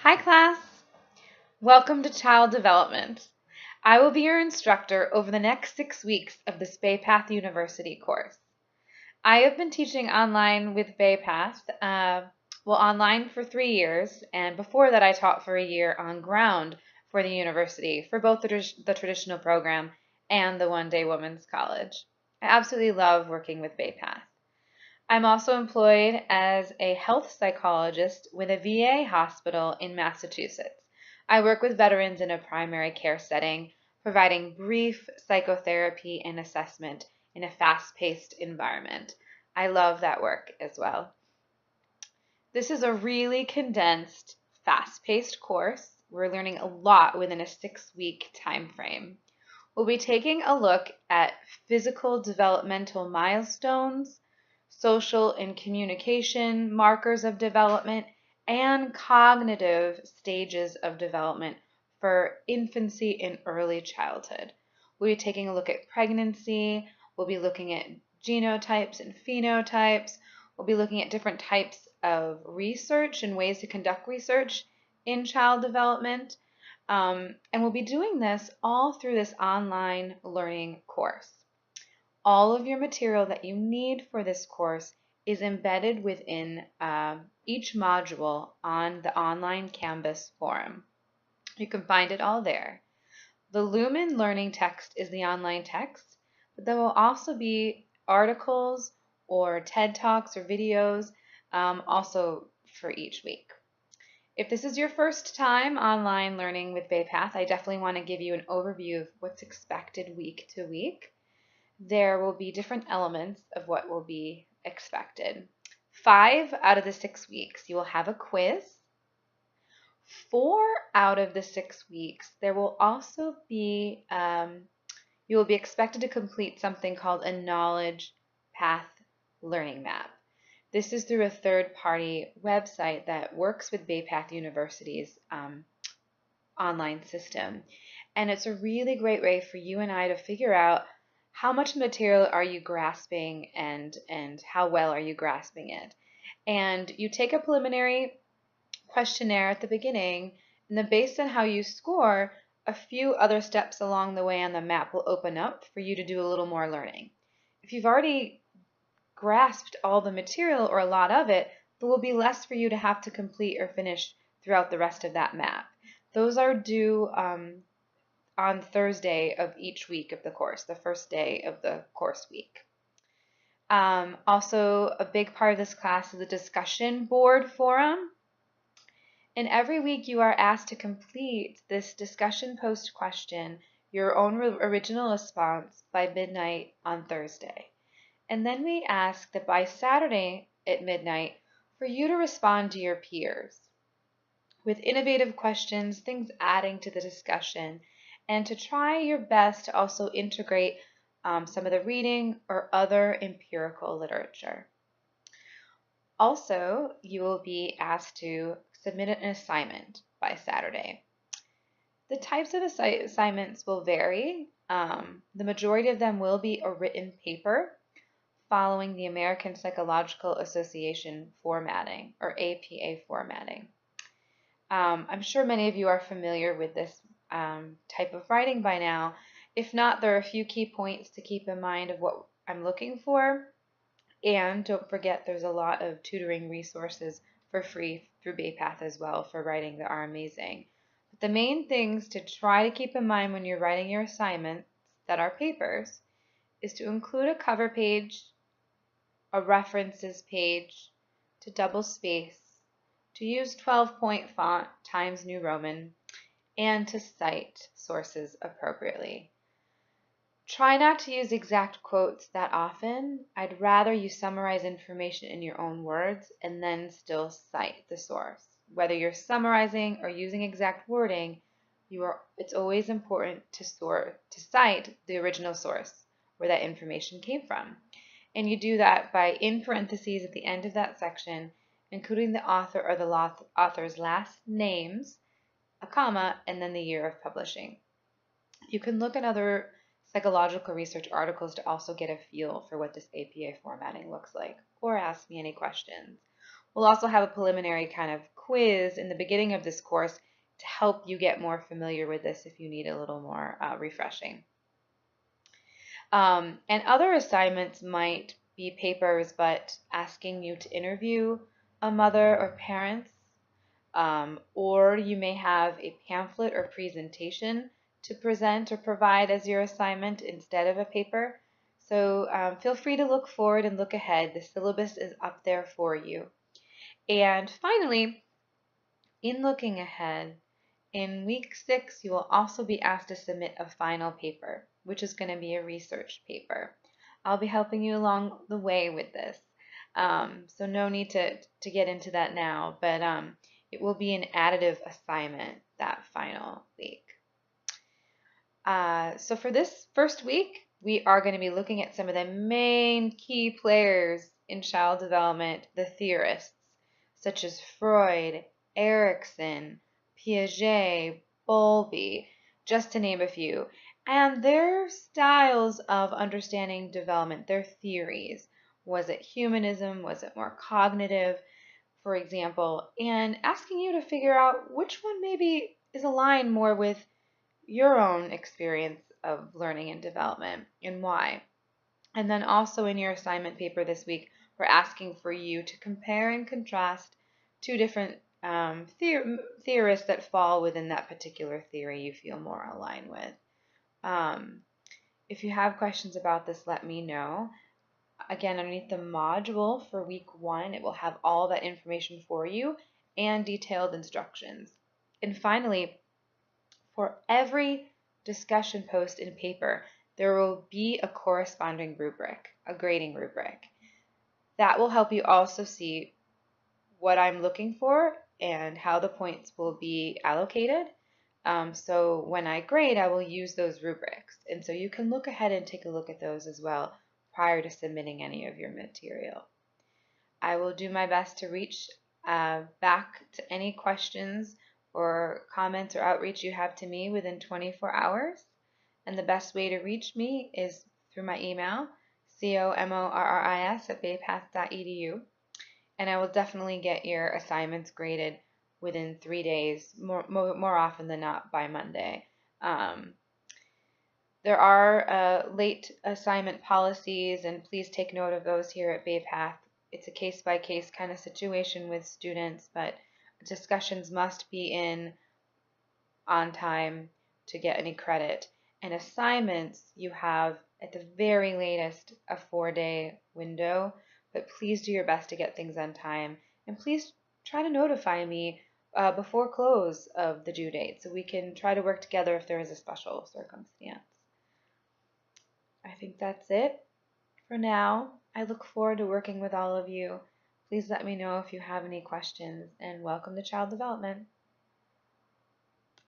Hi class! Welcome to Child Development. I will be your instructor over the next 6 weeks of this BayPath University course. I have been teaching online with BayPath, online for 3 years, and before that I taught for a year on ground for the university for both the traditional program and the one-day women's college. I absolutely love working with BayPath. I'm also employed as a health psychologist with a VA hospital in Massachusetts. I work with veterans in a primary care setting, providing brief psychotherapy and assessment in a fast-paced environment. I love that work as well. This is a really condensed, fast-paced course. We're learning a lot within a 6-week time frame. We'll be taking a look at physical developmental milestones, social and communication markers of development, and cognitive stages of development for infancy and early childhood. We'll be taking a look at pregnancy. We'll be looking at genotypes and phenotypes. We'll be looking at different types of research and ways to conduct research in child development. And we'll be doing this all through this online learning course. All of your material that you need for this course is embedded within each module on the online Canvas forum. You can find it all there. The Lumen Learning text is the online text, but there will also be articles or TED Talks or videos also for each week. If this is your first time online learning with BayPath, I definitely want to give you an overview of what's expected week to week. There will be different elements of what will be expected. 5 out of the 6 weeks, you will have a quiz. 4 out of the 6 weeks, there will also be, you will be expected to complete something called a Knowledge Path Learning Map. This is through a third-party website that works with BayPath University's online system. And it's a really great way for you and I to figure out how much material are you grasping and how well are you grasping it. And you take a preliminary questionnaire at the beginning, and then based on how you score, a few other steps along the way on the map will open up for you to do a little more learning. If you've already grasped all the material or a lot of it, there will be less for you to have to complete or finish throughout the rest of that map. Those are due on Thursday of each week of the course, the first day of the course week. Also, a big part of this class is a discussion board forum. And every week you are asked to complete this discussion post question, your own original response, by midnight on Thursday. And then we ask that by Saturday at midnight for you to respond to your peers with innovative questions, things adding to the discussion, and to try your best to also integrate some of the reading or other empirical literature. Also, you will be asked to submit an assignment by Saturday. The types of assignments will vary. The majority of them will be a written paper following the American Psychological Association formatting, or APA formatting. I'm sure many of you are familiar with this type of writing by now. If not, there are a few key points to keep in mind of what I'm looking for. And don't forget, there's a lot of tutoring resources for free through BayPath as well for writing that are amazing. But the main things to try to keep in mind when you're writing your assignments that are papers is to include a cover page, a references page, to double space, to use 12-point font Times New Roman, and to cite sources appropriately. Try not to use exact quotes that often. I'd rather you summarize information in your own words and then still cite the source. Whether you're summarizing or using exact wording, it's always important to cite the original source where that information came from. And you do that by, in parentheses at the end of that section, including the author or the author's last names, a comma, and then the year of publishing. You can look at other psychological research articles to also get a feel for what this APA formatting looks like, or ask me any questions. We'll also have a preliminary kind of quiz in the beginning of this course to help you get more familiar with this if you need a little more refreshing. And other assignments might be papers, but asking you to interview a mother or parents, or you may have a pamphlet or presentation to present or provide as your assignment instead of a paper. So feel free to look forward and look ahead. The syllabus is up there for you. And finally, in looking ahead, in week 6, you will also be asked to submit a final paper, which is going to be a research paper. I'll be helping you along the way with this. So no need to get into that now, but it will be an additive assignment that final week. So for this first week, we are going to be looking at some of the main key players in child development, the theorists, such as Freud, Erikson, Piaget, Bowlby, just to name a few, and their styles of understanding development, their theories. Was it humanism? Was it more cognitive, for example? And asking you to figure out which one maybe is aligned more with your own experience of learning and development and why. And then also in your assignment paper this week, we're asking for you to compare and contrast two different theorists that fall within that particular theory you feel more aligned with. If you have questions about this, let me know. Again, underneath the module for week 1, it will have all that information for you and detailed instructions. And finally, for every discussion post in paper, there will be a corresponding rubric, a grading rubric. That will help you also see what I'm looking for and how the points will be allocated. So when I grade, I will use those rubrics. And so you can look ahead and take a look at those as well prior to submitting any of your material. I will do my best to reach back to any questions or comments or outreach you have to me within 24 hours. And the best way to reach me is through my email, comorris@baypath.edu. And I will definitely get your assignments graded within 3 days, more often than not by Monday. There are late assignment policies, and please take note of those here at BayPath. It's a case-by-case kind of situation with students, but discussions must be in on time to get any credit. And assignments, you have at the very latest a 4-day window, but please do your best to get things on time. And please try to notify me before close of the due date so we can try to work together if there is a special circumstance. I think that's it for now. I look forward to working with all of you. Please let me know if you have any questions, and welcome to Child Development.